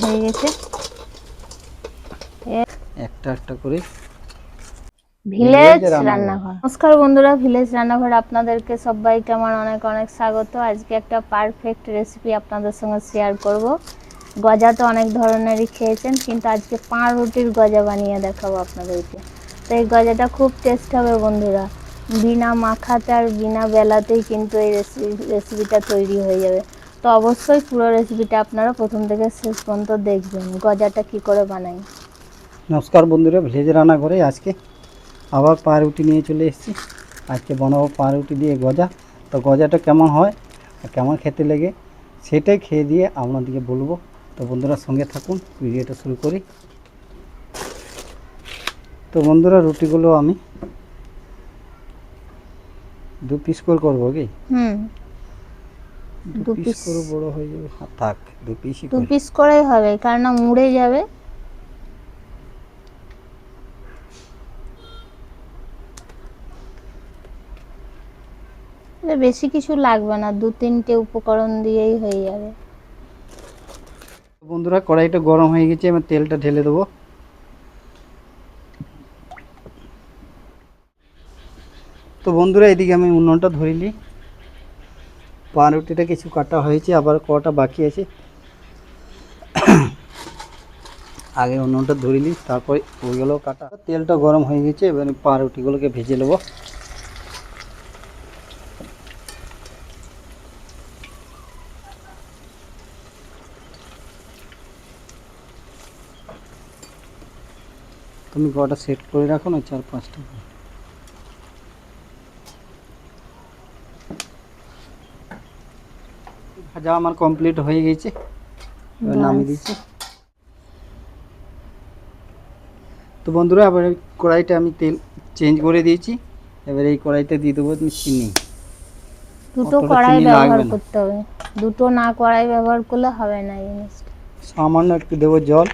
হয়ে গেছে। একটা একটা করে ভিলেজ রান্নাঘর। নমস্কার বন্ধুরা, ভিলেজ রান্নাঘর আপনাদেরকে সবাইকে আমার অনেক অনেক স্বাগত। আজকে একটা পারফেক্ট রেসিপি আপনাদের সঙ্গে শেয়ার করব। গজা তো অনেক ধরনেরই খেয়েছেন, কিন্তু আজকে পাউরুটির গজা বানিয়ে দেখাবো আপনাদেরকে। তো এই গজাটা খুব টেস্ট হবে বন্ধুরা, বিনা মাখাতে আর বিনা বেলাতেই কিন্তু এই রেসিপিটা তৈরি হয়ে যাবে। তো অবশ্যই পুরো রেসিপিটা আপনারা প্রথম থেকে শেষ পর্যন্ত দেখবেন গজাটা কি করে বানাই। নমস্কার বন্ধুরা, ভিলেজ রান্নাঘরে আজকে আবার পাউরুটি নিয়ে চলে এসেছি। আজকে বানাবো পাউরুটি দিয়ে গজা। তো গজাটা কেমন হয় আর কেমন খেতে লাগে সেটাই খেয়ে দিয়ে আপনাদেরকে বলবো। তো বন্ধুরা সঙ্গে থাকুন, ভিডিওটা শুরু করি। তো বন্ধুরা রুটিগুলো আমি 2 পিস করে করবো কি? 2 পিস করে বড় হয়ে যাবে। থাক 2 পিসই 2 পিস করেই হবে, কারণ মুড়ে যাবে। বেশি কিছু লাগবে না, 2-3টে উপকরণ দিয়েই হয়ে যাবে। বন্ধুরা কড়াইটা গরম হয়ে গেছে, আমি তেলটা ঢেলে দেবো। তো বন্ধুরা এদিকে আমি উনুনটা ধরিলি, পাউরুটিটা কিছু কাটা হয়েছে, আবার কটা বাকি আছে। আগে উনুনটা ধরিলি, তারপরে ওইগুলো কাটা। তেলটা গরম হয়ে গেছে, এবার পাউরুটিগুলোকে ভেজে নেবো। তুমি কটা সেট করে রাখো না, 4-5টা। ভাজা আমার কমপ্লিট হয়ে গেছে, এবার নামিয়ে দিচ্ছি। তো বন্ধুরা আবার কড়াইটা আমি তেল চেঞ্জ করে দিয়েছি। এবার এই কড়াইতে দিয়ে দেবো চিনি। দুটো কড়াই ব্যবহার করতে হবে, দুটো না কড়াই ব্যবহার করলে হবে না এই জিনিসটা। সামান্য একটু দেবো জল।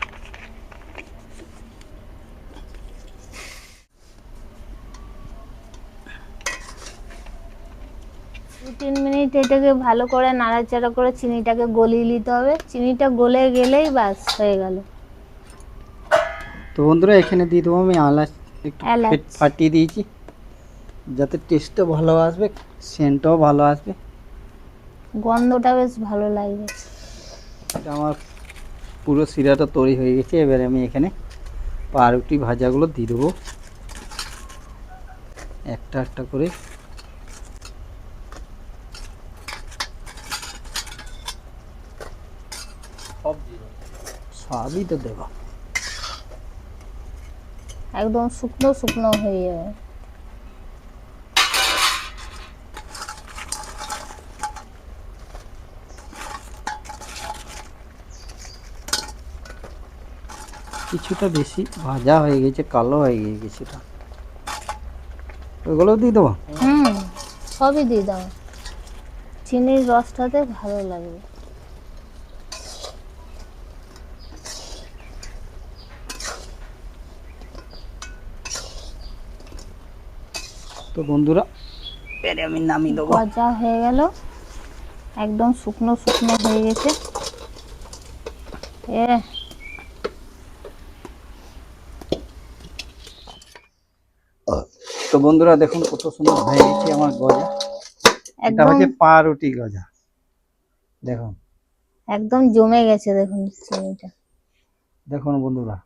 দু 3 মিনিট এটাকে ভালো করে নাড়াচাড়া করে চিনিটাকে গলিয়ে নিতে হবে। চিনিটা গলে গেলেই বাস হয়ে গেল। তো বন্ধুরা এখানে দিয়ে দেবো আমি এলাচ, একটু ফাটিয়ে দিয়েছি যাতে টেস্টটা ভালো আসবে, সেন্টটাও ভালো আসবে, গন্ধটা বেশ ভালো লাগবে। এটা আমার পুরো শিরাটা তৈরি হয়ে গেছে। এবারে আমি এখানে পাউরুটি ভাজাগুলো দিয়ে দেবো একটা একটা করে। সবই তো দেবো, একদম শুকনো শুকনো হয়ে যাবে। কিছুটা বেশি ভাজা হয়ে গেছে, কালো হয়ে গিয়ে কিছুটা, ওইগুলো দিয়ে দেবো। সবই দিয়ে দাও, চিনির রসটাতে ভালো লাগবে। তো বন্ধুরা এবারে আমি নামিয়ে দেবো। গজা হয়ে গেল, একদম শুকনো শুকনো হয়ে গেছে। তো বন্ধুরা দেখুন কত সুন্দর হয়ে গেছে আমার গজা। এটা হচ্ছে পাউরুটি গজা, দেখুন একদম জমে গেছে। দেখুন চিনিটা, দেখুন বন্ধুরা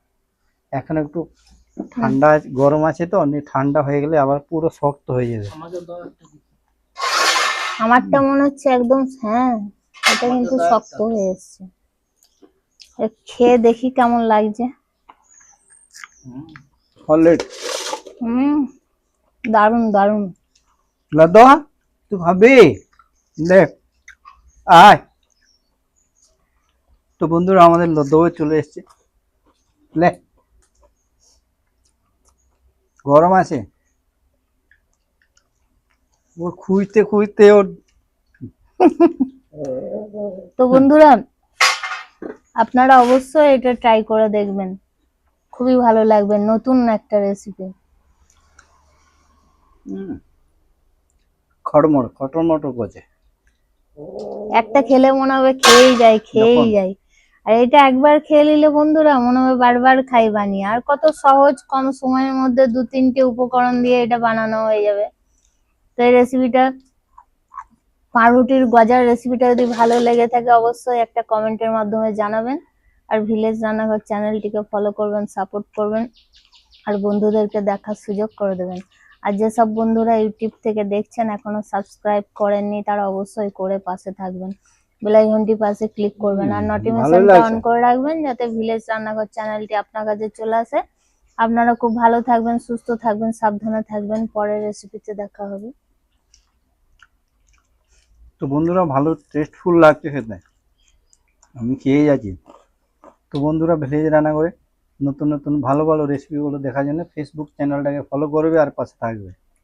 এখন একটু ঠান্ডা, গরম আছে তো, ঠান্ডা হয়ে গেলে আবার পুরো শক্ত হয়ে যাবে। আমারটা মনে হচ্ছে একদম, হ্যাঁ এটা কিন্তু শক্ত হয়ে এসছে। খেয়ে দেখি কেমন লাগছে। সলিড, দারুন দারুন। লাদা তুই খাবি? দেখ আয়। তো বন্ধুরা আমাদের লদ্দৌ চলে এসছে, লে গরম আছে, ওর খুঁজতে খুঁজতে ওর। তো বন্ধুরা আপনারা অবশ্যই এটা ট্রাই করে দেখবেন, খুবই ভালো লাগবে, নতুন একটা রেসিপি। খটমট খটমট করছে, একটা খেলে মনে হবে খেয়েই যাই খেয়েই যাই। আর এটা একবার খেয়ে নিলে বন্ধুরা মনে হবে বারবার খাই বানিয়ে। আর কত সহজ, কম সময়ের মধ্যে 2-3টে উপকরণ দিয়ে এটা বানানো হয়ে যাবে। তো এই রেসিপিটা, পাউরুটির গজার রেসিপিটা যদি ভালো লেগে থাকে অবশ্যই একটা কমেন্টের মাধ্যমে জানাবেন। আর ভিলেজ রান্নাঘর চ্যানেলটিকে ফলো করবেন, সাপোর্ট করবেন, আর বন্ধুদেরকে দেখার সুযোগ করে দেবেন। আর যেসব বন্ধুরা ইউটিউব থেকে দেখছেন এখনো সাবস্ক্রাইব করেননি তারা অবশ্যই করে পাশে থাকবেন, বেল আইকনটি পাশে ক্লিক করবেন, আর ভালোই নোটিফিকেশনটা অন লাগছে। করে রাখবেন যাতে ভিলেজ রান্নাঘর চ্যানেলটি আপনার কাছে চলে আসে। আপনারা খুব ভালো থাকবেন, সুস্থ থাকবেন, সাবধানে থাকবেন। পরের রেসিপিতে দেখা হবে। তো বন্ধুরা ভালো টেস্টফুল লাগছে খেতে, আমি খেয়ে যাচ্ছি। তো বন্ধুরা ভিলেজ রান্নাঘরে নতুন নতুন ভালো ভালো রেসিপিগুলো দেখার জন্য ফেসবুক চ্যানেলটাকে ফলো করবে আর পাশে থাকবে।